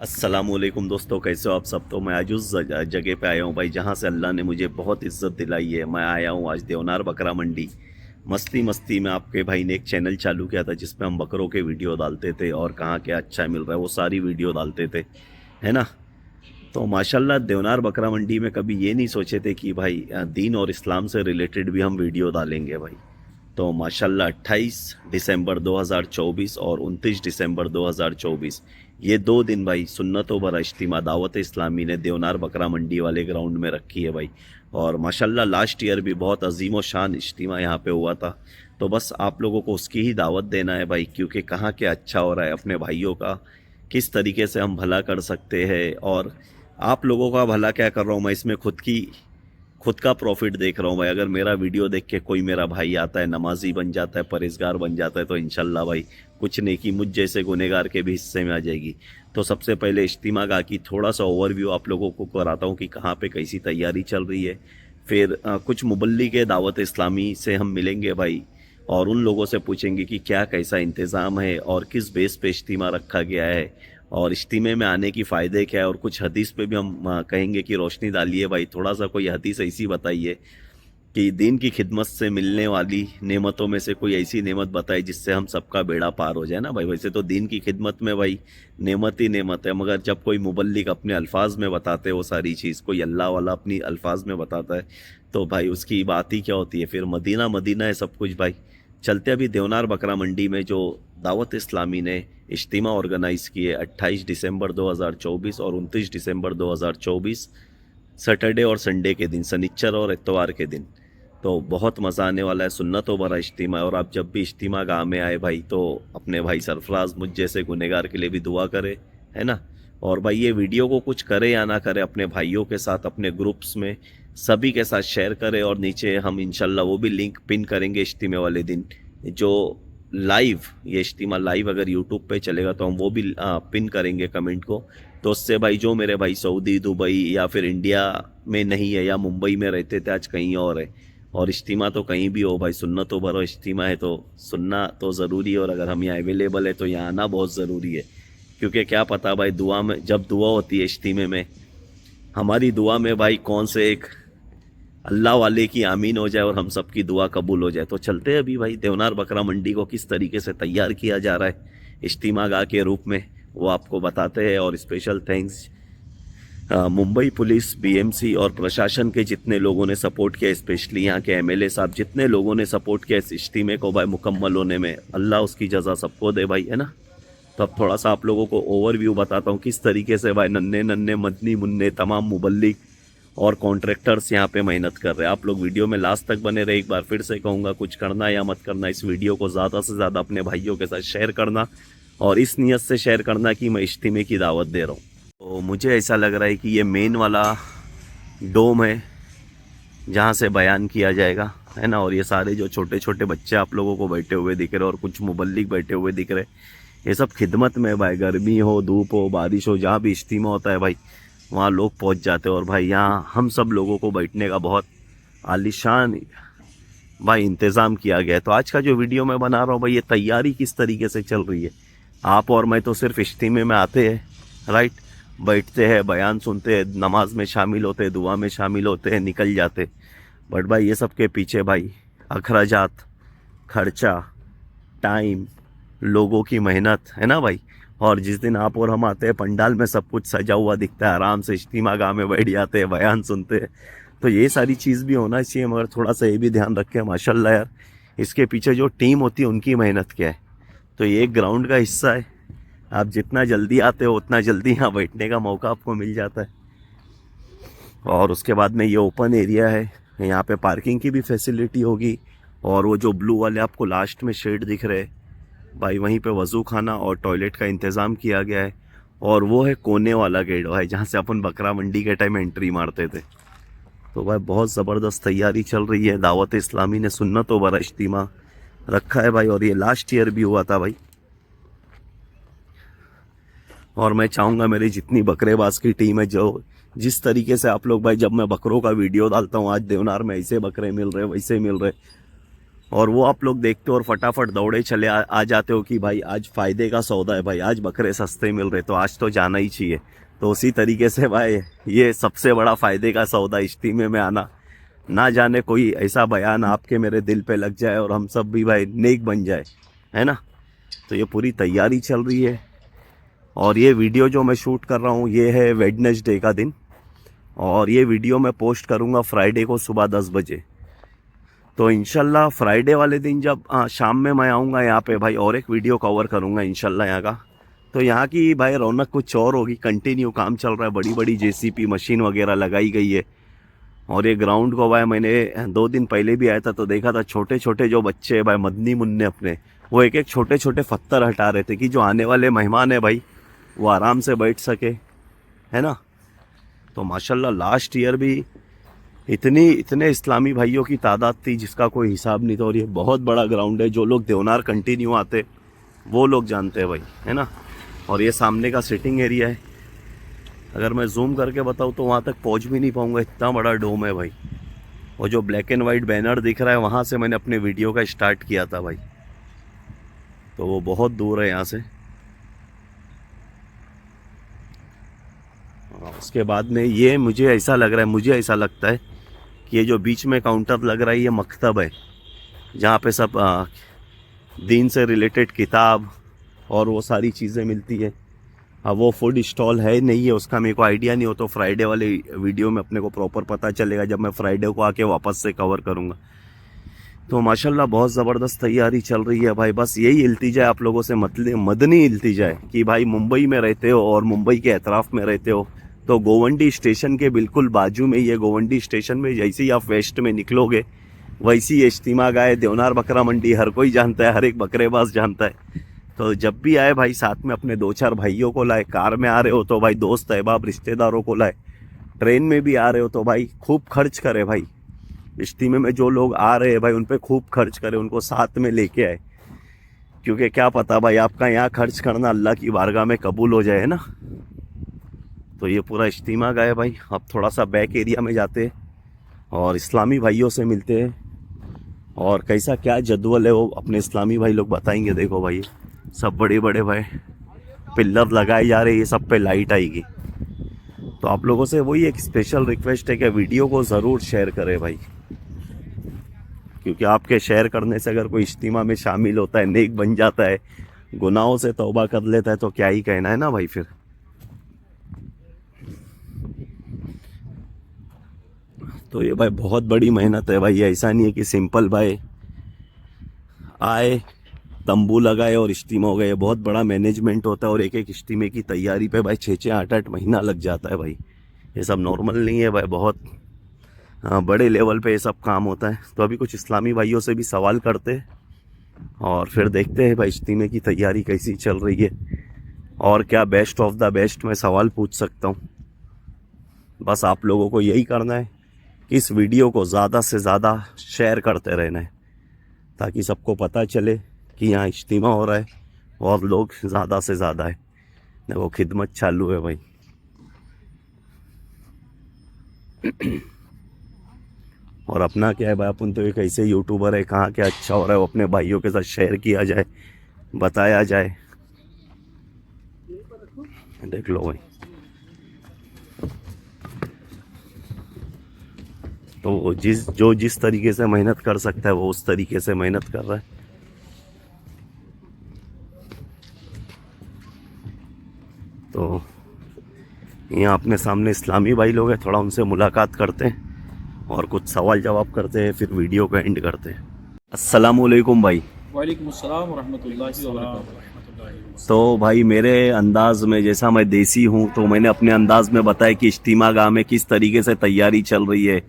अस्सलामुअलैकुम दोस्तों, कैसे हो आप सब। तो मैं आज उस जगह पे आया हूँ भाई जहाँ से अल्लाह ने मुझे बहुत इज्जत दिलाई है। मैं आया हूँ आज देवनार बकरा मंडी। मस्ती मस्ती में आपके भाई ने एक चैनल चालू किया था जिसपे हम बकरों के वीडियो डालते थे और कहाँ क्या अच्छा मिल रहा है वो सारी वीडियो डालते थे, है ना। तो माशाल्लाह देवनार बकरा मंडी में कभी ये नहीं सोचे थे कि भाई दीन और इस्लाम से रिलेटेड भी हम वीडियो डालेंगे भाई। तो माशाल्लाह 28 दिसंबर 2024 और 29 दिसंबर 2024 ये 2 दिन भाई सुन्नतों बरा इज्तिमा दावत इस्लामी ने देवनार बकरा मंडी वाले ग्राउंड में रखी है भाई। और माशाल्लाह लास्ट ईयर भी बहुत अजीम व शान इज्तिमा यहाँ पे हुआ था। तो बस आप लोगों को उसकी ही दावत देना है भाई, क्योंकि कहाँ क्या अच्छा हो रहा है, अपने भाइयों का किस तरीके से हम भला कर सकते हैं और आप लोगों का भला क्या कर रहा हूँ मैं इसमें खुद का प्रॉफिट देख रहा हूँ भाई। अगर मेरा वीडियो देख के कोई मेरा भाई आता है, नमाजी बन जाता है, परहेजगार बन जाता है, तो इंशाल्लाह भाई कुछ नेकी मुझ जैसे गुनहगार के भी हिस्से में आ जाएगी। तो सबसे पहले इज्तिमा का की थोड़ा सा ओवरव्यू आप लोगों को कराता हूँ कि कहाँ पे कैसी तैयारी चल रही है। फिर कुछ मुबल्लिग के दावत इस्लामी से हम मिलेंगे भाई और उन लोगों से पूछेंगे कि क्या कैसा इंतज़ाम है और किस बेस पे इज्तिमा रखा गया है और इज्तिमे में आने की फ़ायदे क्या है। और कुछ हदीस पे भी हम कहेंगे कि रोशनी डालिए भाई, थोड़ा सा कोई हदीस ऐसी बताइए कि दीन की खिदमत से मिलने वाली नेमतों में से कोई ऐसी नेमत बताए जिससे हम सबका बेड़ा पार हो जाए ना भाई। वैसे तो दीन की खिदमत में भाई नेमत ही नेमत है, मगर जब कोई मुबल्लिग अपने अल्फाज में बताते हैं वो सारी चीज़, कोई अल्लाह वाला अपनी अल्फाज में बताता है तो भाई उसकी बात ही क्या होती है। फिर मदीना मदीना है सब कुछ भाई। चलते अभी देवनार बकरा मंडी में जो दावत इस्लामी ने इज्तिमा ऑर्गेनाइज़ किए 28 दिसंबर 2024 और 29 दिसंबर 2024 सैटरडे और संडे के दिन, शनिचर और इतवार के दिन। तो बहुत मज़ा आने वाला है, सुन्नतों भरा इज्तिमा। और आप जब भी इज्तिमा गाह में आए भाई तो अपने भाई सरफराज मुझ जैसे गुनहगार के लिए भी दुआ करे, है ना। और भाई ये वीडियो को कुछ करे या ना करे अपने भाइयों के साथ, अपने ग्रुप्स में सभी के साथ शेयर करें। और नीचे हम इंशाल्लाह वो भी लिंक पिन करेंगे इज्तिमे वाले दिन, जो लाइव ये इज्तिमा लाइव अगर यूट्यूब पे चलेगा तो हम वो भी पिन करेंगे कमेंट को। तो उससे भाई जो मेरे भाई सऊदी, दुबई या फिर इंडिया में नहीं है या मुंबई में रहते थे आज कहीं और है, और इज्तिमा तो कहीं भी हो भाई, सुन्नतों भरो इज्तिमा है तो सुनना तो ज़रूरी है। और अगर हम यहाँ अवेलेबल है तो यहाँ आना बहुत ज़रूरी है, क्योंकि क्या पता भाई दुआ में जब दुआ होती है इज्तिमे में, हमारी दुआ में भाई कौन से एक अल्लाह वाले की आमीन हो जाए और हम सबकी दुआ कबूल हो जाए। तो चलते हैं अभी भाई देवनार बकरा मंडी को किस तरीके से तैयार किया जा रहा है इज्तिमा गाह के रूप में वो आपको बताते हैं। और special thanks Mumbai police, BMC और प्रशासन के जितने लोगों ने सपोर्ट किया, स्पेशली यहाँ के एमएलए साहब, जितने लोगों ने सपोर्ट किया इस इज्तिमे को भाई मुकम्मल होने में, अल्लाह उसकी जज़ा सबको दे भाई, है ना। तो अब थोड़ा सा आप लोगों को ओवरव्यू बताता हूँ किस तरीके से भाई नन्हे नन्हे मदनी मुन्ने तमाम मुबल्लिग और कॉन्ट्रैक्टर्स यहाँ पे मेहनत कर रहे हैं। आप लोग वीडियो में लास्ट तक बने रहे। एक बार फिर से कहूँगा, कुछ करना या मत करना, इस वीडियो को ज़्यादा से ज़्यादा अपने भाइयों के साथ शेयर करना और इस नीयत से शेयर करना कि मैं इज्तिमे की दावत दे रहा हूँ। तो मुझे ऐसा लग रहा है कि ये मेन वाला डोम है जहाँ से बयान किया जाएगा, है ना। और ये सारे जो छोटे छोटे बच्चे आप लोगों को बैठे हुए दिख रहे और कुछ मुबल्लिग बैठे हुए दिख रहे, ये सब खिदमत में भाई, गर्मी हो, धूप हो, बारिश हो, जहाँ भी इज्तिमा होता है भाई वहाँ लोग पहुँच जाते हैं। और भाई यहाँ हम सब लोगों को बैठने का बहुत आलीशान भाई इंतज़ाम किया गया है। तो आज का जो वीडियो मैं बना रहा हूँ भाई, ये तैयारी किस तरीके से चल रही है। आप और मैं तो सिर्फ इज्तिमे में आते हैं, राइट, बैठते हैं, बयान सुनते हैं, नमाज में शामिल होते हैं, दुआ में शामिल होते हैं, निकल जाते। बट भाई ये सब के पीछे भाई अखराजात, खर्चा, टाइम, लोगों की मेहनत, है ना भाई। और जिस दिन आप और हम आते हैं पंडाल में सब कुछ सजा हुआ दिखता है, आराम से इज्तिमा गाह में बैठ जाते हैं, बयान सुनते हैं। तो ये सारी चीज़ भी होना चाहिए, मगर थोड़ा सा ये भी ध्यान रखें माशाल्लाह यार इसके पीछे जो टीम होती है उनकी मेहनत क्या है। तो ये एक ग्राउंड का हिस्सा है, आप जितना जल्दी आते हो उतना जल्दी यहाँ बैठने का मौका आपको मिल जाता है। और उसके बाद में ये ओपन एरिया है, यहाँ पे पार्किंग की भी फैसिलिटी होगी। और वो जो ब्लू वाले आपको लास्ट में शेड दिख रहे भाई, वहीं पे वज़ू खाना और टॉयलेट का इंतज़ाम किया गया है। और वो है कोने वाला गेट भाई, जहाँ से अपन बकरा मंडी के टाइम एंट्री मारते थे। तो भाई बहुत ज़बरदस्त तैयारी चल रही है। दावत इस्लामी ने सुन्नतों भरा इज्तिमा रखा है भाई, और ये लास्ट ईयर भी हुआ था भाई। और मैं चाहूँगा मेरी जितनी बकरेबाज की टीम है, जो जिस तरीके से आप लोग भाई, जब मैं बकरों का वीडियो डालता हूँ, आज देवनार में ऐसे बकरे मिल रहे, वैसे मिल रहे, और वो आप लोग देखते हो और फटाफट दौड़े चले आ जाते हो कि भाई आज फ़ायदे का सौदा है भाई, आज बकरे सस्ते मिल रहे तो आज तो जाना ही चाहिए। तो उसी तरीके से भाई ये सबसे बड़ा फ़ायदे का सौदा इज्तिमे में आना। ना जाने कोई ऐसा बयान आपके मेरे दिल पे लग जाए और हम सब भी भाई नेक बन जाए, है ना। तो ये पूरी तैयारी चल रही है। और ये वीडियो जो मैं शूट कर रहा हूँ ये है वेडनेसडे का दिन, और ये वीडियो मैं पोस्ट करूँगा फ्राइडे को सुबह 10 बजे। तो इंशाल्लाह फ्राइडे वाले दिन जब शाम में मैं आऊँगा यहाँ पे भाई और एक वीडियो कवर करूँगा इंशाल्लाह यहाँ का। तो यहाँ की भाई रौनक कुछ और होगी, कंटिन्यू काम चल रहा है, बड़ी बड़ी जेसीपी मशीन वगैरह लगाई गई है। और ये ग्राउंड को भाई मैंने 2 दिन पहले भी आया था तो देखा था छोटे छोटे जो बच्चे हैं भाई मदनी मुन्ने अपने, वो एक एक छोटे छोटे पत्थर हटा रहे थे कि जो आने वाले मेहमान है भाई वो आराम से बैठ सके, है ना। तो माशाल्लाह लास्ट ईयर भी इतने इस्लामी भाइयों की तादाद थी जिसका कोई हिसाब नहीं था। और ये बहुत बड़ा ग्राउंड है, जो लोग देवनार कंटिन्यू आते वो लोग जानते हैं भाई, है ना। और ये सामने का सिटिंग एरिया है, अगर मैं जूम करके बताऊँ तो वहाँ तक पहुँच भी नहीं पाऊँगा, इतना बड़ा डोम है भाई। और जो ब्लैक एंड वाइट बैनर दिख रहा है वहाँ से मैंने अपने वीडियो का स्टार्ट किया था भाई, तो वो बहुत दूर है यहाँ से। उसके बाद में ये मुझे ऐसा लगता है कि ये जो बीच में काउंटर लग रहा है ये मकतब है, जहाँ पे सब दीन से रिलेटेड किताब और वो सारी चीज़ें मिलती है। अब वो फूड स्टॉल है नहीं है उसका मेरे को आइडिया नहीं हो, तो फ्राइडे वाले वीडियो में अपने को प्रॉपर पता चलेगा जब मैं फ्राइडे को आके वापस से कवर करूँगा। तो माशाल्लाह बहुत ज़बरदस्त तैयारी चल रही है भाई। बस यही इल्तिजा है आप लोगों से, मदनी इल्तिजा है कि भाई मुंबई में रहते हो और मुंबई के अतराफ़ में रहते हो तो गोवंडी स्टेशन के बिल्कुल बाजू में ये गोवंडी स्टेशन में जैसे ही आप वेस्ट में निकलोगे वैसी इज्तिमा गाह देवनार बकरा मंडी हर कोई जानता है, हर एक बकरेबाज जानता है। तो जब भी आए भाई साथ में अपने 2-4 भाइयों को लाए, कार में आ रहे हो तो भाई दोस्त अहबाब रिश्तेदारों को लाए, ट्रेन में भी आ रहे हो तो भाई खूब खर्च करे भाई। इज्तिमे में जो लोग आ रहे हैं भाई उन पे खूब खर्च करे, उनको साथ में लेके आए, क्योंकि क्या पता भाई आपका यहाँ खर्च करना अल्लाह की बारगाह में कबूल हो जाए, ना। तो ये पूरा इज्तिमा गाह है भाई। अब थोड़ा सा बैक एरिया में जाते हैं और इस्लामी भाइयों से मिलते हैं और कैसा क्या जदवल है वो अपने इस्लामी भाई लोग बताएंगे। देखो भाई सब बड़े बड़े भाई पिल्लर लगाए जा रहे हैं, ये सब पे लाइट आएगी। तो आप लोगों से वही एक स्पेशल रिक्वेस्ट है कि वीडियो को ज़रूर शेयर करें भाई, क्योंकि आपके शेयर करने से अगर कोई इज्तिमा में शामिल होता है, नेक बन जाता है, गुनाहों से तौबा कर लेता है तो क्या ही कहना है ना भाई। फिर तो ये भाई बहुत बड़ी मेहनत है भाई, ऐसा नहीं है कि सिंपल भाई आए तंबू लगाए और इज्तिमा हो गए। बहुत बड़ा मैनेजमेंट होता है और एक एक इज्तिमे की तैयारी पे भाई 6-6 8-8 महीना लग जाता है भाई। ये सब नॉर्मल नहीं है भाई, बहुत बड़े लेवल पे ये सब काम होता है। तो अभी कुछ इस्लामी भाइयों से भी सवाल करते हैं और फिर देखते हैं भाई इज्तिमे की तैयारी कैसी चल रही है और क्या बेस्ट ऑफ द बेस्ट मैं सवाल पूछ सकता हूँ। बस आप लोगों को यही करना है कि इस वीडियो को ज़्यादा से ज़्यादा शेयर करते रहना है ताकि सबको पता चले कि यहाँ इज्तिमा हो रहा है और लोग ज़्यादा से ज़्यादा है, वो खिदमत चालू है भाई। और अपना क्या है भाई, अपन तो एक ऐसे यूट्यूबर है, कहाँ क्या अच्छा हो रहा है वो अपने भाइयों के साथ शेयर किया जाए, बताया जाए। देख लो भाई, तो जिस तरीके से मेहनत कर सकता है वो उस तरीके से मेहनत कर रहा है। तो यहाँ अपने सामने इस्लामी भाई लोग हैं, थोड़ा उनसे मुलाकात करते हैं और कुछ सवाल जवाब करते हैं, फिर वीडियो को एंड करते हैं। अस्सलाम वालेकुम भाई। वालेकुम अस्सलाम व रहमतुल्लाहि व बरकातहू। तो भाई मेरे अंदाज़ में, जैसा मैं देसी हूँ तो मैंने अपने अंदाज़ में बताया कि इज्तिमा गाह में किस तरीके से तैयारी चल रही है।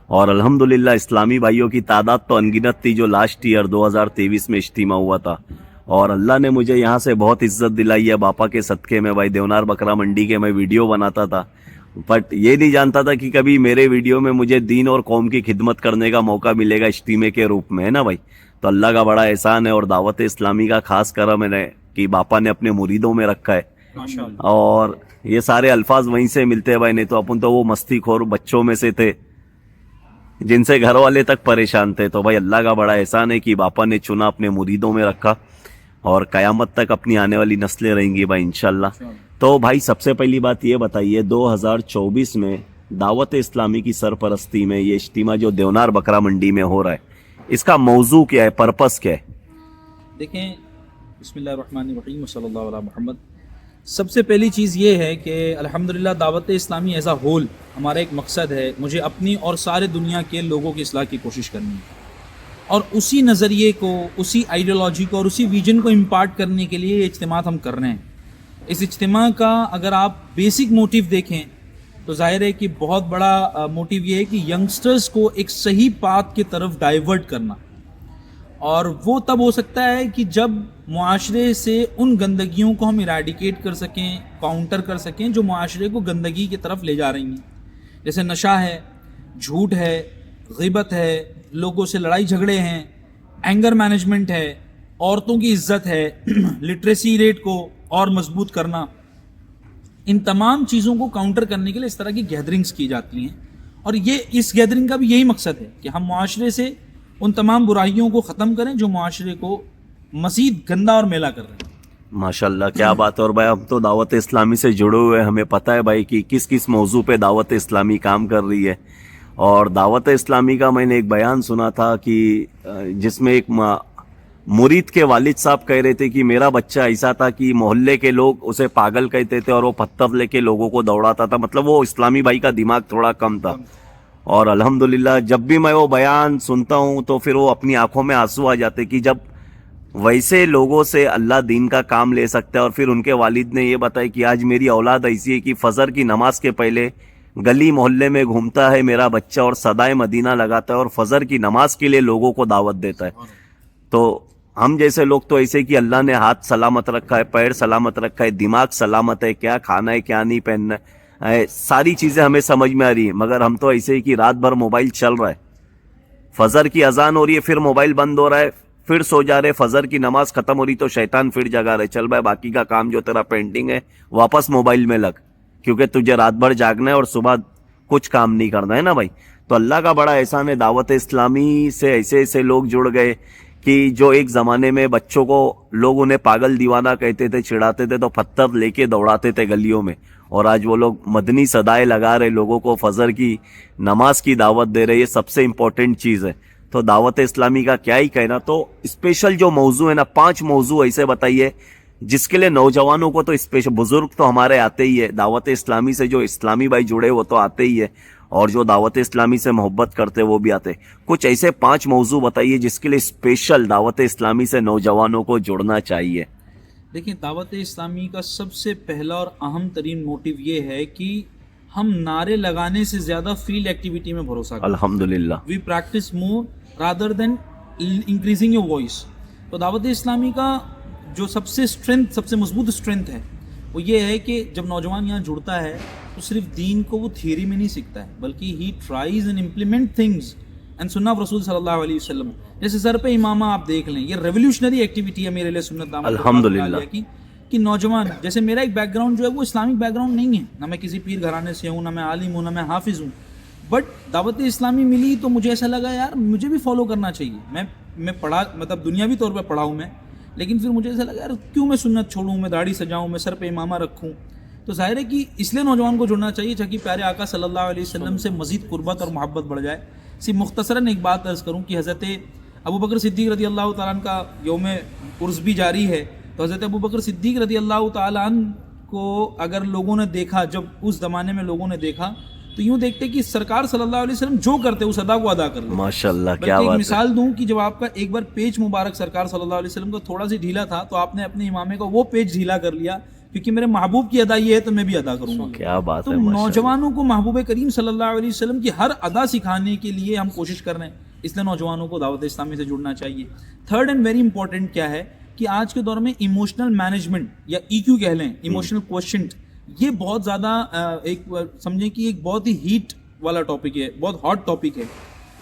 और अल्हम्दुलिल्लाह इस्लामी भाइयों की तादाद तो अनगिनत थी जो लास्ट ईयर 2023 में इज्तिमा हुआ था। और अल्लाह ने मुझे यहाँ से बहुत इज्जत दिलाई है बापा के सदक़े में भाई। देवनार बकरा मंडी के मैं वीडियो बनाता था, बट ये नहीं जानता था कि कभी मेरे वीडियो में मुझे दीन और कौम की खिदमत करने का मौका मिलेगा इज्तिमे के रूप में, है ना भाई। तो अल्लाह का बड़ा एहसान है और दावत इस्लामी का खास करम है कि बापा ने अपने मुरीदों में रखा है। माशाअल्लाह। और ये सारे अल्फाज वहीं से मिलते हैं भाई, नहीं तो अपन तो वो मस्तीखोर बच्चों में से थे। जिनसे घर वाले तक परेशान थे। तो भाई अल्लाह का बड़ा एहसान है कि बापा ने चुना, अपने मुरीदों में रखा और कयामत तक अपनी आने वाली नस्लें रहेंगी भाई इंशाल्लाह। तो भाई सबसे पहली बात ये बताइए, 2024 में दावत इस्लामी की सरपरस्ती में ये इज्तिमा जो देवनार बकरा मंडी में हो रहा है, इसका मौजू क्या है, पर्पस क्या है? देखें, बिस्मिल्लाहिर्रहमानिर्रहीम व सल्लल्लाहु अला मुहम्मद। सबसे पहली चीज़ ये है कि अल्हम्दुलिल्लाह Dawat Islami as a whole हमारा एक मकसद है, मुझे अपनी और सारे दुनिया के लोगों की इस्लाह की कोशिश करनी है और उसी नज़रिए को, उसी आइडियोलॉजी को और उसी विजन को इम्पार्ट करने के लिए ये इज्तिमा हम कर रहे हैं। इस इज्तिमा का अगर आप बेसिक मोटिव देखें तो जाहिर है कि बहुत बड़ा मोटिव ये है कि यंगस्टर्स को एक सही पाथ की तरफ डाइवर्ट करना, और वो तब हो सकता है कि जब मुआशरे से उन गंदगियों को हम इराडिकेट कर सकें, काउंटर कर सकें जो मुआशरे को गंदगी की तरफ ले जा रही हैं। जैसे नशा है, झूठ है, ग़िबत है, लोगों से लड़ाई झगड़े हैं, एंगर मैनेजमेंट है, औरतों की इज्जत है, लिटरेसी रेट को और मजबूत करना। इन तमाम चीज़ों को काउंटर करने के लिए इस तरह की गैदरिंग्स की जाती हैं, और ये इस गैदरिंग का भी यही मकसद है कि हम मुआशरे से उन तमाम बुराइयों को ख़त्म करें जो मुआशरे को मज़ीद गंदा और मैला कर रहे हैं। माशाल्लाह, क्या बात है। और भाई हम तो दावत इस्लामी से जुड़े हुए हैं, हमें पता है भाई कि किस किस मौजू पे दावत इस्लामी काम कर रही है। और दावत इस्लामी का मैंने एक बयान सुना था कि जिसमें एक मुरीद के वालिद साहब कह रहे थे कि मेरा बच्चा ऐसा था कि मोहल्ले के लोग उसे पागल कहते थे और वो पत्थर लेके लोगों को दौड़ाता था। मतलब वो इस्लामी भाई का दिमाग थोड़ा कम था। और अल्हम्दुलिल्लाह जब भी मैं वो बयान सुनता हूँ तो फिर वो अपनी आंखों में आंसू आ जाते कि जब वैसे लोगों से अल्लाह दीन का काम ले सकता है। और फिर उनके वालिद ने ये बताया कि आज मेरी औलाद ऐसी है कि फजर की नमाज के पहले गली मोहल्ले में घूमता है मेरा बच्चा और सदाए मदीना लगाता है और फजर की नमाज के लिए लोगों को दावत देता है। तो हम जैसे लोग तो ऐसे कि अल्लाह ने हाथ सलामत रखा है, पैर सलामत रखा है, दिमाग सलामत है, क्या खाना है क्या नहीं पहनना है, सारी चीज़ें हमें समझ में आ रही है। मगर हम तो ऐसे ही कि रात भर मोबाइल चल रहा है, फजर की अजान हो रही है फिर मोबाइल बंद हो रहा है, फिर सो जा रहे, फजर की नमाज खत्म हो रही तो शैतान फिर जगा रहे, चल भाई बाकी का काम जो तेरा पेंडिंग है वापस मोबाइल में लग, क्योंकि तुझे रात भर जागना है और सुबह कुछ काम नहीं करना है ना भाई। तो अल्लाह का बड़ा एहसान है, दावत इस्लामी से ऐसे ऐसे लोग जुड़ गए कि जो एक ज़माने में बच्चों को लोग उन्हें पागल दीवाना कहते थे, चिढ़ाते थे तो पत्थर लेके दौड़ाते थे गलियों में, और आज वो लोग मदनी सदाएं लगा रहे, लोगों को फजर की नमाज की दावत दे रहे। ये सबसे इम्पोर्टेंट चीज़ है। तो दावत इस्लामी का क्या ही कहना। तो स्पेशल जो मौजू है ना, 5 मौजू ऐसे बताइए जिसके लिए नौजवानों को तो स्पेशल, बुजुर्ग तो हमारे आते ही है, दावत इस्लामी से जो इस्लामी भाई जुड़े वो तो आते ही है, और जो दावत इस्लामी से मोहब्बत करते वो भी आते। कुछ ऐसे 5 मौजू बताइए जिसके लिए स्पेशल दावत इस्लामी से नौजवानों को जुड़ना चाहिए। देखिए, दावत इस्लामी का सबसे पहला और अहम तरीन मोटिव ये है कि हम नारे लगाने से ज़्यादा फील्ड एक्टिविटी में भरोसा करते हैं। अल्हम्दुलिल्लाह, we practice more rather than increasing your voice. तो दावत इस्लामी का जो सबसे स्ट्रेंथ, सबसे मजबूत स्ट्रेंथ है वो ये है कि जब नौजवान यहाँ जुड़ता है तो सिर्फ दीन को वो थियरी में नहीं सीखता है, बल्कि he tries and implement things and सुन्ना ऑफ रसूल सल्लल्लाहु अलैहि वसल्लम। जैसे सर पे इमामा आप देख लें, ये रेवोल्यूशनरी एक्टिविटी है मेरे लिए सुन्नत दामद अल्हम्दुलिल्लाह कि नौजवान, जैसे मेरा एक बैकग्राउंड जो है वो इस्लामिक बैकग्राउंड नहीं है, ना मैं किसी पीर घराने से हूँ, ना मैं आलिम हूँ, ना मैं हाफिज़ हूँ, बट दावत इस्लामी मिली तो मुझे ऐसा लगा यार मुझे भी फॉलो करना चाहिए। मैं पढ़ा, मतलब दुनियावी तौर पर पढ़ा हूँ मैं, लेकिन फिर मुझे ऐसा लगा यार क्यों मैं सुन्नत छोड़ूँ, मैं दाढ़ी सजाऊँ, मैं सर पे इमामा रखूँ। तो जाहिर है कि इसलिए नौजवान को जुड़ना चाहिए ताकि प्यारे आका सल्लल्लाहु अलैहि वसल्लम से मज़ीद कुर्बत और मोहब्बत बढ़ जाए। सिर्फ मुख्तसरन एक बात अर्ज़ करूँ कि हज़रत अबू बकर सिद्दीक़ रज़ी अल्लाह तआला अन्हु का यौम उर्स भी जारी है। तो हज़रत अबू बकर सिद्दीक़ रज़ी अल्लाह तआला अन्हु को अगर लोगों ने देखा, जब उस ज़माने में लोगों ने देखा, तो यूँ देखते कि सरकार सल्लल्लाहु अलैहि वसल्लम जो करते उस अदा को अदा कर ले। माशाल्लाह, क्या बात है। एक मिसाल दूं कि जब आपका एक बार पेज मुबारक सरकार सल्लल्लाहु अलैहि वसल्लम का थोड़ा सी ढीला था तो आपने अपने इमामे का वो पेज ढीला कर लिया, क्योंकि मेरे महबूब की अदा ये है तो मैं भी अदा करूंगा। क्या बात तो है। नौजवानों को महबूब करीम सल्लल्लाहु अलैहि वसल्लम की हर अदा सिखाने के लिए हम कोशिश कर रहे हैं, इसलिए नौजवानों को दावत इस्लामी से जुड़ना चाहिए। थर्ड एंड वेरी इंपॉर्टेंट क्या है कि आज के दौर में इमोशनल मैनेजमेंट या EQ कह लें, इमोशनल क्वोशेंट, ये बहुत ज़्यादा एक समझें कि एक बहुत ही हीट वाला टॉपिक है, बहुत हॉट टॉपिक है।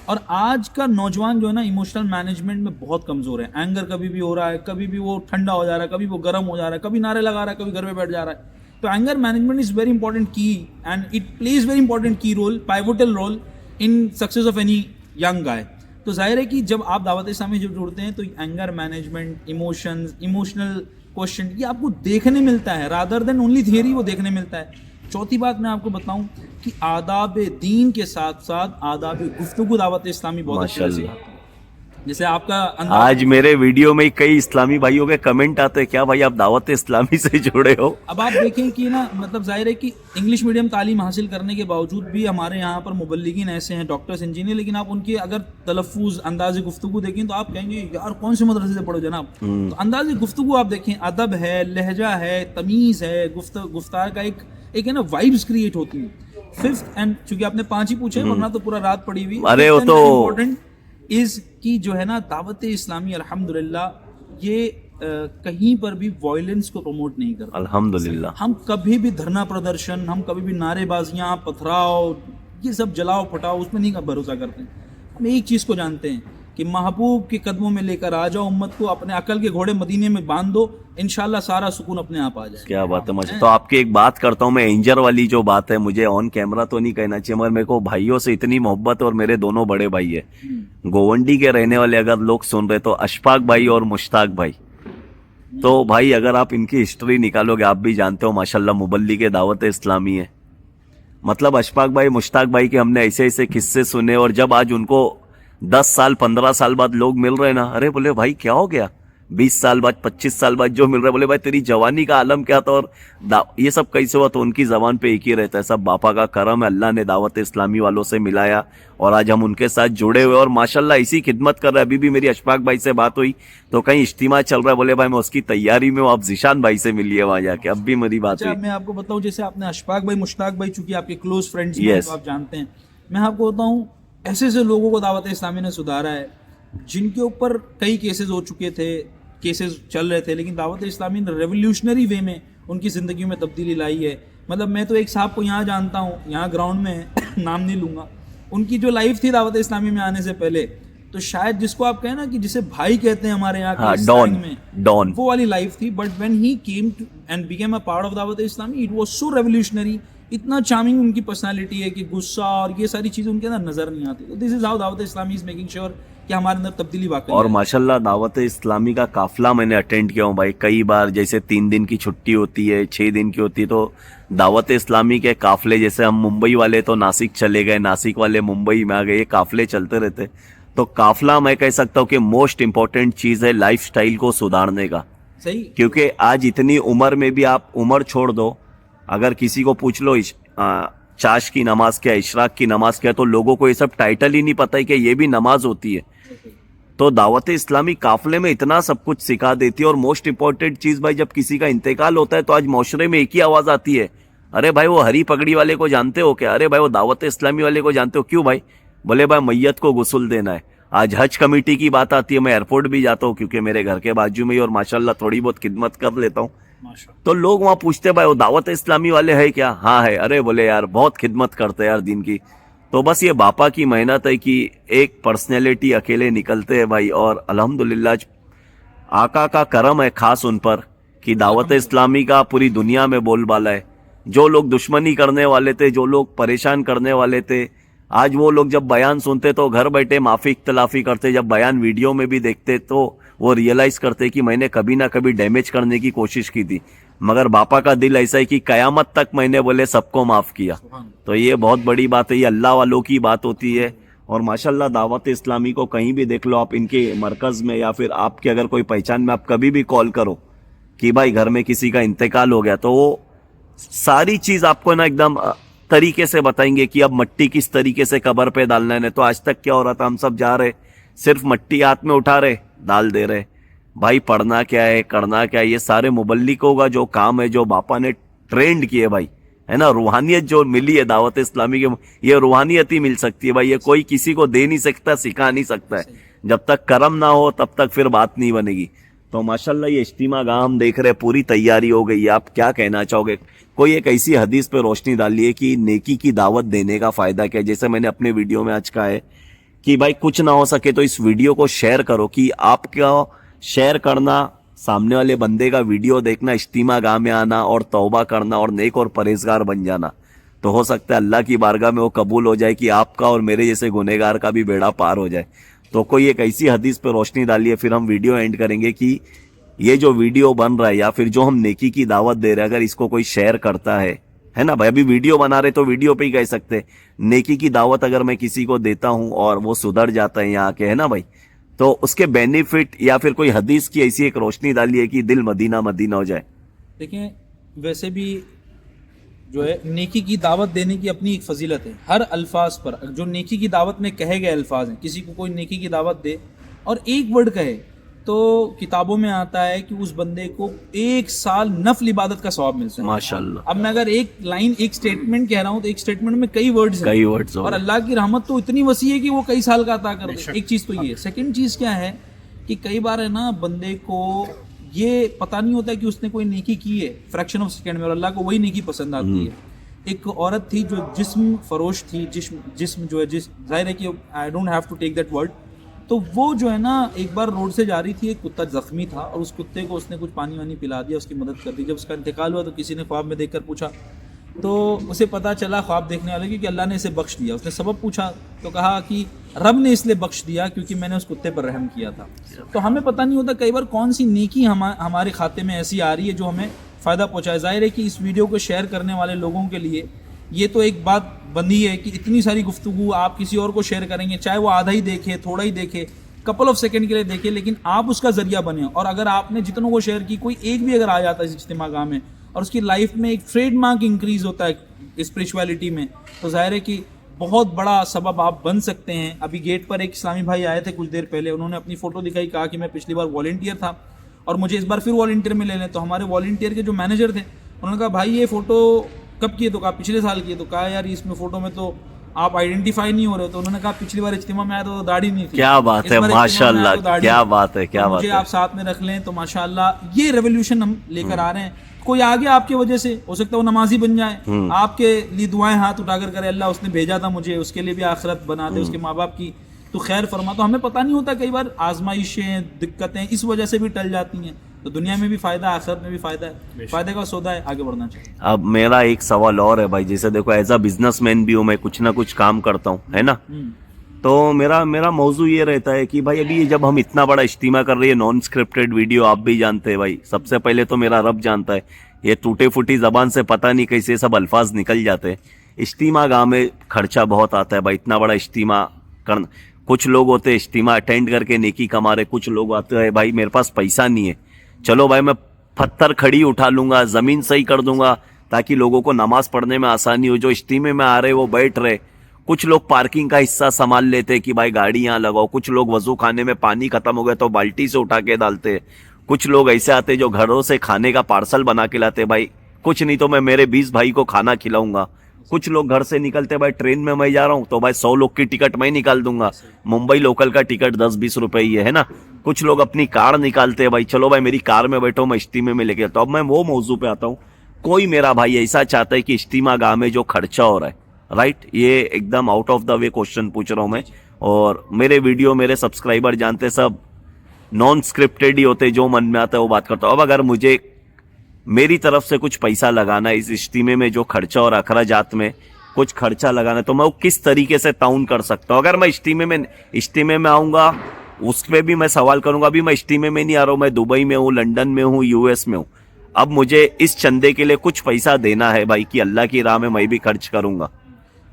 और आज का नौजवान जो है ना इमोशनल मैनेजमेंट में बहुत कमज़ोर है। एंगर कभी भी हो रहा है, कभी भी वो ठंडा हो जा रहा है, कभी वो गर्म हो जा रहा है, कभी नारे लगा रहा है, कभी घर में बैठ जा रहा है। तो anger management is very important की and it plays very important की role, pivotal role in success of any young guy. तो जाहिर है कि जब आप दावत इस्लामी जो जुड़ते हैं तो anger management, emotions, emotional question ये आपको देखने मिलता है, रादर देन ओनली थियरी वो देखने मिलता है। चौथी बात मैं आपको बताऊं कि आदाब दीन के साथ साथ आदाब गुफ्तगू दावत इस्लामी बहुत अच्छे से माशाल्लाह। सिखाती है। जैसे आपका आज मेरे वीडियो में कई इस्लामी भाइयों के कमेंट आते हैं, क्या भाई आप दावत इस्लामी से जुड़े हो? अब आप देखें कि ना मतलब जाहिर है कि इंग्लिश मीडियम तालीम हासिल करने के बावजूद भी हमारे यहाँ पर मुबल्लिगीन ऐसे हैं, डॉक्टर्स, इंजीनियर, लेकिन आप उनके अगर तलफ़ुज़, अंदाज़ गुफ्तगू देखें तो आप कहेंगे यार कौन से मदरसे से पढ़ो जनाब। तो अंदाज़ गुफ्तगू आप देखें, अदब है, लहजा है, तमीज़ है, गुफ्तार का एक है ना वाइब्स क्रिएट होती है। फिफ्थ एंड चूंकि आपने 5 ही पूछे वरना तो पूरा रात पड़ी हुई। अरे वो तो इम्पोर्टेंट इज कि जो है ना दावत इस्लामी अल्हम्दुलिल्लाह ये कहीं पर भी वॉयलेंस को प्रमोट नहीं करता। अल्हम्दुलिल्लाह। हम कभी भी धरना प्रदर्शन, हम कभी भी नारेबाजियां, पथराव, ये सब जलाओ फटाओ उसमें नहीं भरोसा करते हैं। हम एक चीज़ को जानते हैं कि महबूब के कदमों में लेकर आ जाओ उम्मत को, अपने अकल के घोड़े मदीने में बांध दो, इंशाल्लाह सारा सुकून अपने आप आ जाए। क्या बात है माशा। तो आपकी एक बात करता हूँ मैं, एंजर वाली जो बात है, मुझे ऑन कैमरा तो नहीं कहना चाहिए मगर मेरे को भाइयों से इतनी मोहब्बत, और मेरे दोनों बड़े भाई है गोवंडी के रहने वाले, अगर लोग सुन रहे तो अशफाक भाई और मुश्ताक भाई। तो भाई अगर आप इनकी हिस्ट्री निकालोगे, आप भी जानते हो माशाल्लाह मुबल्लिग के दावत इस्लामी है। मतलब अशफाक भाई, मुश्ताक भाई के हमने ऐसे ऐसे किस्से सुने, और जब आज उनको 10 साल 15 साल बाद लोग मिल रहे हैं ना, अरे बोले भाई क्या हो गया, 20 साल बाद 25 साल बाद जो मिल रहा है, बोले भाई तेरी जवानी का आलम क्या था और ये सब कैसे हुआ, तो उनकी जबान पे एक ही रहता है, सब बापा का करम है, अल्लाह ने दावत इस्लामी वालों से मिलाया और आज हम उनके साथ जुड़े हुए और माशाल्लाह इसी खिदमत कर रहे हैं। अभी भी मेरी अशफाक भाई से बात हुई तो कहीं इज्तिमा चल रहा है, बोले भाई मैं उसकी तैयारी में हूँ, आप जिशान भाई से मिलिए वहां जाके। अब भी मेरी बात अच्छा हुई। मैं आपको बताऊं, जैसे आपने अशफाक भाई, मुश्ताक भाई चूंकि आपके क्लोज फ्रेंड्स हैं Yes. तो आप जानते हैं, मैं आपको बताऊं ऐसे ऐसे लोगों को दावत इस्लामी ने सुधारा है जिनके ऊपर कई केसेस हो चुके थे, केसेस चल रहे थे, लेकिन दावत इस्लामी ने रेवोल्यूशनरी वे में उनकी ज़िंदगी में तब्दीली लाई है। मतलब मैं तो एक साहब को यहाँ जानता हूँ, यहाँ ग्राउंड में है, नाम नहीं लूँगा, उनकी जो लाइफ थी दावत इस्लामी में आने से पहले, तो शायद जिसको आप कहें ना कि जिसे भाई कहते हैं हमारे यहाँ हाँ, के डॉन, slang में, डॉन। वो वाली लाइफ थी। But when he came to and became a part of Dawat Islami, it was so revolutionary, इतना चार्मिंग उनकी पर्सनालिटी है कि गुस्सा और ये सारी चीज़ें उनके अंदर नजर नहीं आती। तो this is how Dawat Islami is making sure कि हमारे अंदर तब्दीली वाकई और है। माशाल्लाह दावत इस्लामी का काफिला मैंने अटेंड किया हूँ भाई कई बार, जैसे 3 दिन की छुट्टी होती है, 6 दिन की होती है, तो दावत इस्लामी के काफिले, जैसे हम मुंबई वाले तो नासिक चले गए, नासिक वाले मुंबई में आ गए, ये काफिले चलते रहते। तो काफिला मैं कह सकता हूँ कि मोस्ट इंपॉर्टेंट चीज है लाइफस्टाइल को सुधारने का, सही। क्योंकि आज इतनी उम्र में भी आप उम्र छोड़ दो, अगर किसी को पूछ लो चाश की नमाज क्या, इशराक की नमाज क्या, तो लोगों को ये सब टाइटल ही नहीं पता है कि ये भी नमाज होती है। तो दावत इस्लामी काफिले में इतना सब कुछ सिखा देती है। और मोस्ट इंपॉर्टेंट चीज भाई, जब किसी का इंतकाल होता है तो आज माशरे में एक ही आवाज आती है, अरे भाई वो हरी पगड़ी वाले को जानते हो क्या, अरे भाई वो दावत इस्लामी वाले को जानते हो, क्यों भाई, बोले भाई मैयत को गुस्ल देना है। आज हज कमेटी की बात आती है, मैं एयरपोर्ट भी जाता हूँ क्योंकि मेरे घर के बाजू में ही, और माशाल्लाह थोड़ी बहुत खिदमत कर लेता हूँ, तो लोग वहां पूछते भाई वो दावत इस्लामी वाले है क्या, हाँ है, अरे बोले यार बहुत खिदमत करते हैं यार दिन की। तो बस ये बापा की मेहनत है कि एक पर्सनैलिटी अकेले निकलते हैं भाई, और अल्हम्दुलिल्लाह आका का करम है खास उन पर कि दावत इस्लामी का पूरी दुनिया में बोलबाला है। जो लोग दुश्मनी करने वाले थे, जो लोग परेशान करने वाले थे, आज वो लोग जब बयान सुनते तो घर बैठे माफी इख्तलाफी करते, जब बयान वीडियो में भी देखते तो वो रियलाइज करते कि मैंने कभी ना कभी डैमेज करने की कोशिश की थी, मगर बापा का दिल ऐसा है कि कयामत तक मैंने बोले सबको माफ किया। तो ये बहुत बड़ी बात है, ये अल्लाह वालों की बात होती है। और माशाल्लाह दावत इस्लामी को कहीं भी देख लो आप, इनके मरकज में या फिर आपके अगर कोई पहचान में, आप कभी भी कॉल करो कि भाई घर में किसी का इंतकाल हो गया, तो वो सारी चीज आपको ना एकदम तरीके से बताएंगे कि अब मट्टी किस तरीके से कब्र पे डालना है। तो आज तक क्या हो रहा था, हम सब जा रहे सिर्फ मट्टी हाथ में उठा रहे, डाल दे रहे, भाई पढ़ना क्या है, करना क्या है, ये सारे मुबल्लिकों का जो काम है, जो बापा ने ट्रेंड किए भाई, है ना, रूहानियत जो मिली है दावत इस्लामी के, ये रूहानियत ही मिल सकती है भाई, ये कोई किसी को दे नहीं सकता, सिखा नहीं सकता है। जब तक करम ना हो तब तक फिर बात नहीं बनेगी। तो माशाल्लाह ये इज्तिमा गाह हम देख रहे, पूरी तैयारी हो गई है। आप क्या कहना चाहोगे, कोई एक ऐसी हदीस पे रोशनी डाली है कि नेकी की दावत देने का फायदा क्या है। जैसे मैंने अपने वीडियो में आज कहा है कि भाई कुछ ना हो सके तो इस वीडियो को शेयर करो, कि आपका शेयर करना, सामने वाले बंदे का वीडियो देखना, इज्तिमा गाह में आना और तौबा करना और नेक और परहेजगार बन जाना, तो हो सकता है अल्लाह की बारगाह में वो कबूल हो जाए कि आपका और मेरे जैसे गुनहगार का भी बेड़ा पार हो जाए। तो कोई एक ऐसी हदीस पे रोशनी डालिए, फिर हम वीडियो एंड करेंगे कि ये जो वीडियो बन रहा है या फिर जो हम नेकी की दावत दे रहे हैं, अगर इसको कोई शेयर करता है ना भाई, अभी वीडियो बना रहे तो वीडियो पे ही कह सकते हैं, नेकी की दावत अगर मैं किसी को देता हूं और वो सुधर जाता है यहाँ के, है ना भाई, तो उसके बेनिफिट या फिर कोई हदीस की ऐसी एक रोशनी डालिए कि दिल मदीना मदीना हो जाए। देखें, वैसे भी जो है नेकी की दावत देने की अपनी एक फजीलत है। हर अल्फाज पर जो नेकी की दावत में कहे गए अल्फाज हैं, किसी को कोई नेकी की दावत दे और एक वर्ड कहे तो किताबों में आता है कि उस बंदे को 1 साल नफल इबादत का सवाब मिलता है माशाल्लाह। अब मैं अगर एक लाइन एक स्टेटमेंट कह रहा हूँ तो एक स्टेटमेंट में कई वर्ड्स हैं और अल्लाह की रहमत तो इतनी वसी है कि वो कई साल का अता कर दे। एक चीज़ तो ये है। सेकंड चीज़ क्या है कि कई बार है ना, बंदे को ये पता नहीं होता कि उसने कोई नेकी की है फ्रैक्शन ऑफ सेकंड में, और अल्लाह को वही नेकी पसंद आती है। एक औरत थी जो जिस्म फरोश थी, जिस्म जो है, जाहिर है कि I don't have to take that word, तो वो जो है ना एक बार रोड से जा रही थी, एक कुत्ता जख्मी था और उस कुत्ते को उसने कुछ पानी वानी पिला दिया, उसकी मदद कर दी। जब उसका इंतकाल हुआ तो किसी ने ख्वाब में देखकर पूछा, तो उसे पता चला ख्वाब देखने वाले कि अल्लाह ने इसे बख्श दिया। उसने सबब पूछा तो कहा कि रब ने इसलिए बख्श दिया क्योंकि मैंने उस कुत्ते पर रहम किया था। तो हमें पता नहीं होता कई बार कौन सी नेकी हमारे खाते में ऐसी आ रही है जो हमें फ़ायदा पहुँचाए। ज़ाहिर है कि इस वीडियो को शेयर करने वाले लोगों के लिए ये तो एक बात बंदी है कि इतनी सारी गुफ्तगू आप किसी और को शेयर करेंगे, चाहे वो आधा ही देखे, थोड़ा ही देखे, कपल ऑफ सेकंड के लिए देखे, लेकिन आप उसका जरिया बने। और अगर आपने जितनों को शेयर की, कोई एक भी अगर आ जाता है इस इज्तिमा गाह में और उसकी लाइफ में एक ट्रेडमार्क इंक्रीज होता है स्पिरिचुअलिटी में, तो जाहिर है कि बहुत बड़ा सबब आप बन सकते हैं। अभी गेट पर एक इस्लामी भाई आए थे कुछ देर पहले, उन्होंने अपनी फ़ोटो दिखाई, कहा कि मैं पिछली बार वॉलंटियर था और मुझे इस बार फिर वॉलंटियर में ले लें। तो हमारे वॉलंटियर के जो मैनेजर थे उन्होंने कहा भाई ये फ़ोटो कब की है? तो कहा पिछले साल की है। तो कहा यार इसमें फ़ोटो में तो आप आइडेंटिफाई नहीं हो रहे हो। तो उन्होंने कहा पिछली बार इज्तिमा में आया तो दाढ़ी नहीं थी। क्या बात है, माशाल्लाह, क्या बात है, क्या बात है। मुझे आप साथ में रख लें तो माशाल्लाह ये रेवोल्यूशन हम लेकर आ रहे हैं। कोई आगे आपकी वजह से हो सकता है वो नमाजी बन जाए, आपके लिए दुआएं हाथ उठाकर करे, अल्लाह उसने भेजा था मुझे, उसके लिए भी आखिरत बना दे, उसके माँ बाप की तो खैर फरमा। तो हमें पता नहीं होता, कई बार आजमाइशें, दिक्कतें इस वजह से भी टल जाती हैं। तो दुनिया में भी फायदा, आखिरत में भी फायदा है, फायदे का सौदा है, आगे बढ़ना चाहिए। अब मेरा एक सवाल और है भाई, जैसे देखो एज अ बिजनेसमैन भी हूँ मैं, कुछ ना कुछ काम करता हूँ, है ना, तो मेरा मौजू ये रहता है कि भाई अभी जब हम इतना बड़ा इज्तिमा कर रहे हैं, नॉन स्क्रिप्टेड वीडियो, आप भी जानते हैं भाई, सबसे पहले तो मेरा रब जानता है, ये टूटे फूटी जबान से पता नहीं कैसे सब अल्फाज निकल जाते हैं। इज्तिमा गाह में खर्चा बहुत आता है भाई, इतना बड़ा इज्तिमा करना। कुछ लोग होते हैं इज्तिमा अटेंड करके नेकी कमा रहे, कुछ लोग आते हैं भाई मेरे पास पैसा नहीं है, चलो भाई मैं पत्थर खड़ी उठा लूंगा, जमीन सही कर दूंगा ताकि लोगों को नमाज पढ़ने में आसानी हो, जो इज्तिमे में आ रहे वो बैठ रहे। कुछ लोग पार्किंग का हिस्सा संभाल लेते कि भाई गाड़ी यहाँ लगाओ, कुछ लोग वजू खाने में पानी खत्म हो गया तो बाल्टी से उठा के डालते, कुछ लोग ऐसे आते जो घरों से खाने का पार्सल बना के लाते, भाई कुछ नहीं तो मैं मेरे 20 भाई को खाना खिलाऊंगा। कुछ लोग घर से निकलते भाई ट्रेन में मैं जा रहा हूँ तो भाई 100 लोग की टिकट मैं निकाल दूंगा, मुंबई लोकल का टिकट 10-20 रुपए ही है ना। कुछ लोग अपनी कार निकालते हैं, भाई चलो भाई मेरी कार में बैठो, मैं इज्तिमे में लेके आता हूँ। अब मैं वो मौजू पे आता हूँ, कोई मेरा भाई ऐसा चाहता है कि इज्तिमा गाह में जो खर्चा हो रहा है, राइट, ये एकदम out of the way question पूछ रहा हूँ मैं, और मेरे वीडियो मेरे सब्सक्राइबर जानते सब नॉन स्क्रिप्टेड ही होते, जो मन में आता है वो बात करता हूँ। अब अगर मुझे मेरी तरफ से कुछ पैसा लगाना है इस इज्तिमे में, जो खर्चा और अखराजात में कुछ खर्चा लगाना है, तो मैं वो किस तरीके से ताउन कर सकता हूँ? अगर मैं इज्तिमे में आऊँगा उस पर भी मैं सवाल करूंगा। अभी मैं इज्तिमे में नहीं आ रहा हूँ, मैं दुबई में हूँ, लंदन में हूँ, यूएस में हूँ। अब मुझे इस चंदे के लिए कुछ पैसा देना है भाई कि अल्लाह की राह में मैं भी खर्च करूंगा।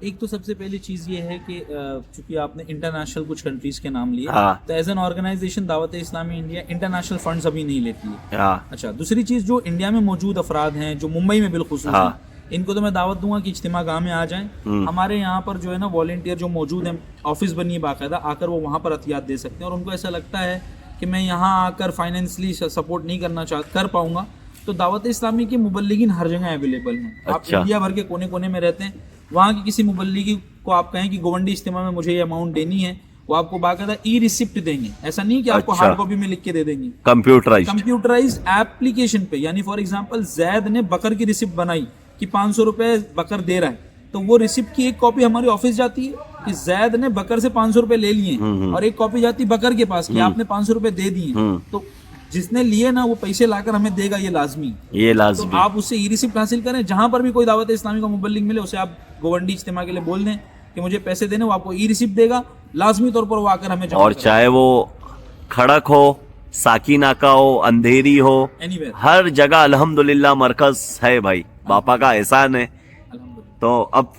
एक तो सबसे पहली चीज़ ये है कि चूंकि आपने इंटरनेशनल कुछ कंट्रीज के नाम लिए, हाँ। तो as an organisation Dawat Islami India international funds अभी नहीं लेती है। हाँ। अच्छा, दूसरी चीज़, जो इंडिया में मौजूद अफराद हैं जो मुंबई में बिलखुसूस हैं, इनको तो मैं दावत दूंगा कि इज्तिमा गाह में आ जाएं। हमारे यहाँ पर जो है ना वॉलंटियर जो मौजूद हैं, ऑफिस बनी है बाकायदा, आकर वो वहाँ पर अतियात दे सकते हैं। और उनको ऐसा लगता है कि मैं यहाँ आकर फाइनेंशियली सपोर्ट नहीं कर पाऊंगा, तो दावत इस्लामी के मुबल्लिगीन हर जगह अवेलेबल हैं। आप इंडिया भर के कोने कोने में रहते हैं, वहाँ की किसी मुबल्लिगी को आप कहें कि गोवंडी इज्तिमा में मुझे ये अमाउंट देनी है, वो आपको बाकायदा ई रिसिप्ट देंगे। ऐसा नहीं कि आपको हार्ड कॉपी में लिख के दे देंगे, कंप्यूटराइज एप्लीकेशन पे। यानी फॉर एग्जांपल जैद ने बकर की रिसिप्ट बनाई कि 500 रुपए बकर दे रहा है, तो वो रिसिप्ट की एक कॉपी हमारे ऑफिस जाती है कि जैद ने बकर से 500 रुपए ले लिए, और एक कॉपी जाती बकर के पास कि आपने 500 रुपए दे दिए। तो जिसने लिए ना वो पैसे लाकर हमें देगा, ये लाजमी। ये तो लाजमी। आप उससे ई रिसिप्ट हासिल करें, जहां पर भी कोई दावत इस्लामी का मुबल्लिग मिले उसे आप गोवंडी इज्तिमा के लिए बोल दें कि मुझे पैसे देने, वो आपको ई रिसिप्ट देगा, लाजमी तौर पर वो आकर हमें जमा और चाहे वो खड़क हो, साकीनाका हो, अंधेरी हो, एनीवेयर। हर जगह अल्हम्दुलिल्लाह मरकज है भाई, बापा का एहसान है। अल्हम्दुलिल्लाह। तो अब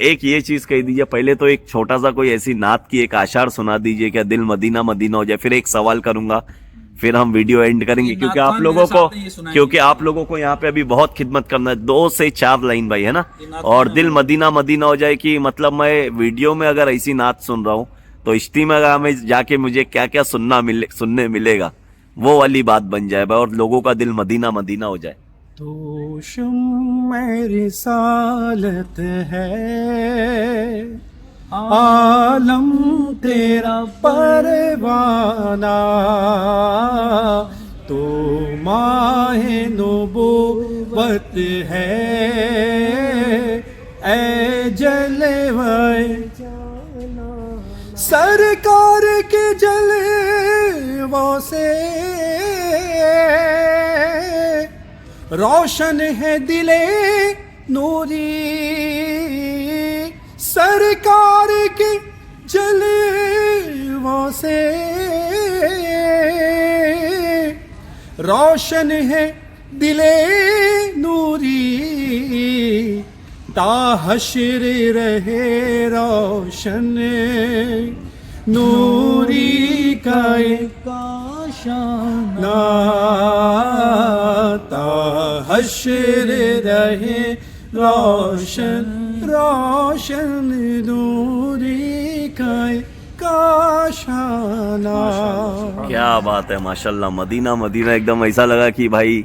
एक ये चीज कह दीजिए, पहले तो एक छोटा सा कोई ऐसी नात की एक आशार सुना दीजिए, क्या दिल मदीना मदीना हो जाए। फिर एक सवाल करूंगा, फिर हम वीडियो एंड करेंगे, ये क्योंकि नात आप खान लोगों मेरे को साथ है, ये सुनाएंगे। क्योंकि आप लोगों को यहाँ पे अभी बहुत खिदमत करना है। 2 से 4 लाइन भाई, है ना। ये नात और खान दिल है। मदीना मदीना हो जाए कि मतलब मैं वीडियो में अगर ऐसी नात सुन रहा हूँ तो इज्तिमा में जाके मुझे क्या क्या सुनने मिलेगा, वो वाली बात बन जाए भाई, और लोगों का दिल मदीना मदीना हो जाए। तो शुम्मे रिसालत है, आलम तेरा परवाना, तो माहे नबुव्वत है, ए जलवे सरकार के जलवों से रोशन है दिले नूरी, सरकार के जलवों से रोशन है दिले नूरी, ताहशर रहे रोशन नूरी का काशाना, ताहशर रहे रोशन रोशन नूरी का काशाना। क्या बात है, माशाल्लाह। मदीना मदीना एकदम ऐसा लगा कि भाई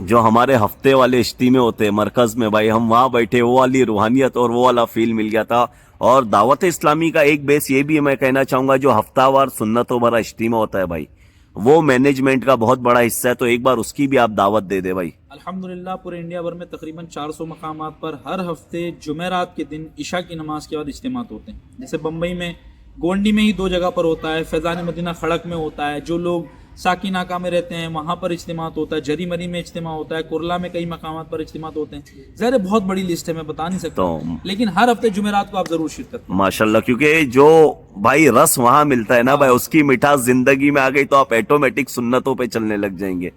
जो हमारे हफ्ते वाले इज्तिमे होते हैं मरकज में भाई, हम वहाँ बैठे, वो वाली रूहानियत और वो वाला फील मिल गया था। और दावत इस्लामी का एक बेस ये भी मैं कहना चाहूंगा, जो हफ्तावार सुन्नतों भरा इज्तिमा होता है भाई, वो मैनेजमेंट का बहुत बड़ा हिस्सा है। तो एक बार उसकी भी आप दावत दे दे भाई। अल्हम्दुलिल्लाह पूरे इंडिया भर में तकरीबन 400 मकामात पर हर हफ्ते जुमेरात के दिन इशा की नमाज के बाद इज्तिमात होते हैं। जैसे बम्बई में गोंडी में ही 2 जगह पर होता है, फैज़ान मदीना खड़क में होता है, जो लोग साकिनाका में रहते हैं वहाँ पर इज्तिमात होता है, जरी मरी में इज्तिमा होता है, कुरला में कई मकामात पर इज्तिमात होते हैं। ज़ाहिर है बहुत बड़ी लिस्ट है, मैं बता नहीं सकता, लेकिन हर हफ्ते जुमेरात को आप जरूर शिरकत करें। माशाल्लाह, क्योंकि जो भाई रस वहां मिलता है ना भाई, उसकी मिठास जिंदगी में आ गई तो आप ऑटोमेटिक सुन्नतों पे चलने लग जाएंगे।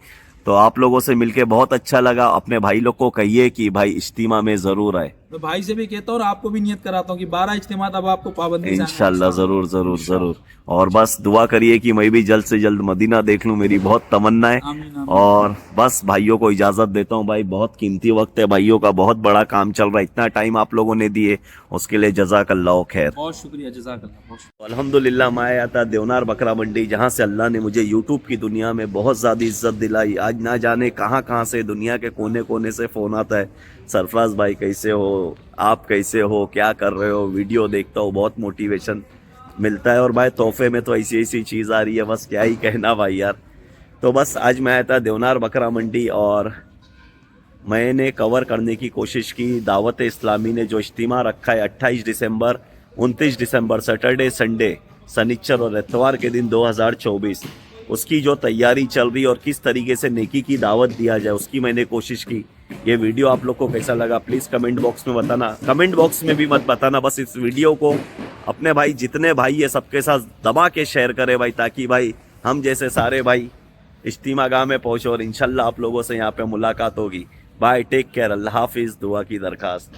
तो आप लोगों से मिलके बहुत अच्छा लगा। अपने भाई लोग को कहिए कि भाई इज्तिमा में जरूर आए। मैं भाई से भी कहता हूँ और आपको भी नियत कराता हूँ कि 12 इज्तिमात अब आपको पाबंदी से आना है। इंशाल्लाह जरूर जरूर जरूर। और बस दुआ करिए कि मैं भी जल्द से जल्द मदीना देख लूं, मेरी बहुत तमन्ना है। आमीन, आमीन। और बस भाइयों को इजाजत देता हूं भाई, बहुत कीमती वक्त है, भाइयों का बहुत बड़ा काम चल रहा है, इतना टाइम आप लोगों ने दिए उसके लिए जज़ाकल्लाह खैर। बहुत शुक्रिया, जज़ाकल्लाह, बहुत शुक्रिया। अल्हम्दुलिल्लाह, मैं आया था देवनार बकरा मंडी, जहां से अल्लाह ने मुझे यूट्यूब की दुनिया में बहुत ज़्यादा इज्जत दिलाई। आज ना जाने कहां कहां से, दुनिया के कोने कोने से फ़ोन आता है, सरफराज भाई कैसे हो, आप कैसे हो, क्या कर रहे हो, वीडियो देखता हूँ, बहुत मोटिवेशन मिलता है। और भाई तोहफे में तो ऐसी ऐसी चीज़ आ रही है, बस क्या ही कहना भाई यार। तो बस आज मैं आया था देवनार बकरा मंडी और मैंने कवर करने की कोशिश की। दावत इस्लामी ने जो इज्तिमा रखा है 28 दिसंबर 29 दिसंबर सैटरडे संडे शनिचर और इतवार के दिन 2024, उसकी जो तैयारी चल रही है और किस तरीके से नेकी की दावत दिया जाए उसकी मैंने कोशिश की। ये वीडियो आप लोग को कैसा लगा प्लीज़ कमेंट बॉक्स में बताना। कमेंट बॉक्स में भी मत बताना, बस इस वीडियो को अपने भाई जितने भाई है सबके साथ दबा के शेयर करें भाई, ताकि भाई हम जैसे सारे भाई इज्तिमा गाह में पहुँचे और इंशाल्लाह आप लोगों से यहाँ पे मुलाकात होगी। बाय, टेक केयर, अल्लाह हाफिज़, दुआ की दरखास्त।